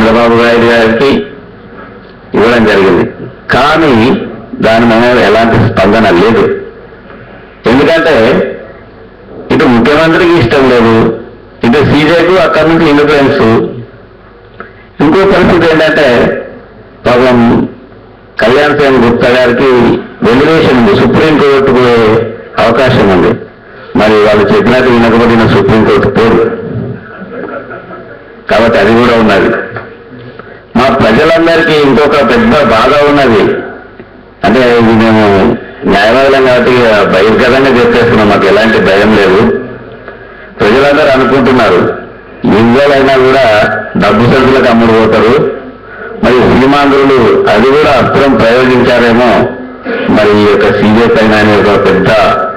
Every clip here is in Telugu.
చంద్రబాబు నాయుడు గారికి ఇవ్వడం జరిగింది. కానీ దాని మీద ఎలాంటి స్పందన లేదు. ఎందుకంటే ఇటు ముఖ్యమంత్రికి ఇష్టం లేదు, ఇటు సీజేకు అక్కడి నుంచి ఇన్ఫ్లుయెన్స్. ఇంకో పరిస్థితి ఏంటంటే పాపం కళ్యాణ్ సింగ్ గుప్తా గారికి వెలివేషన్ ఉంది, సుప్రీంకోర్టు పోయే అవకాశం ఉంది. మరి వాళ్ళు చెప్పినట్టు వినకపోయిన సుప్రీంకోర్టు పోరు కాబట్టి అది కూడా ఉన్నది. మా ప్రజలందరికీ ఇంకొక పెద్ద బాధ ఉన్నది. అంటే ఇది మేము న్యాయవాదులం కాబట్టి బహిర్గతంగా చెప్పేస్తున్నాం, మాకు ఎలాంటి భయం లేదు. ప్రజలందరూ అనుకుంటున్నారు యుద్ధాలైనా కూడా డబ్బు సరుకులకు అమ్ముడు పోతారు, మరి సీమాంధ్రులు అది కూడా అస్త్రం ప్రయోగించారేమో మరి ఈ యొక్క సీజే పైన అనే ఒక పెద్ద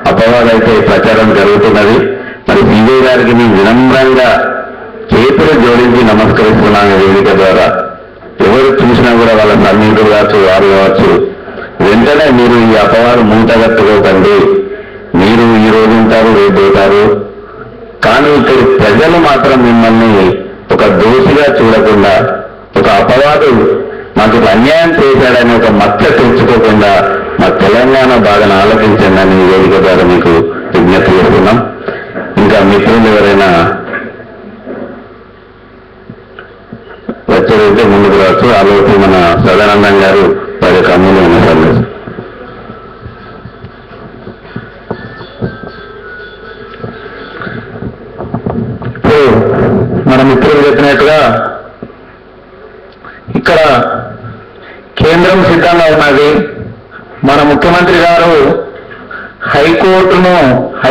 అపవాదం అయితే ప్రచారం జరుగుతున్నది. మరి సీజే గారికి నేను వినమ్రంగా చేతులు జోడించి నమస్కరిస్తున్నాను వేదిక ద్వారా. ఎవరు చూసినా కూడా వాళ్ళ సన్నిహితులు కావచ్చు, వారు కావచ్చు, వెంటనే మీరు ఈ అపవాదం మూటగట్టుకోకండి. మీరు ఈ రోజు ఉంటారు, రేపు పోతారు. కానీ ఇక్కడ ప్రజలు మాత్రం మిమ్మల్ని ఒక దోషిగా చూడకుండా, ఒక అపవాదు మాకు అన్యాయం చేశాడని ఒక మచ్చ తెచ్చుకోకుండా మా తెలంగాణ బాధను ఆలోచించండి అని వేదిక ద్వారా మీకు విజ్ఞప్తి చేస్తున్నాం. ఇంకా మిత్రులు ఎవరైనా వచ్చేదైతే ముందుకు రావచ్చు. ఆలోచి మన సదానందం గారు వారి యొక్క అమూల్యమైన సందేశం. ఇప్పుడు మన మిత్రులు చెప్పినట్టుగా ఇక్కడ కేంద్రం సిద్ధంగా ఉన్నది. మన ముఖ్యమంత్రి గారు హైకోర్టును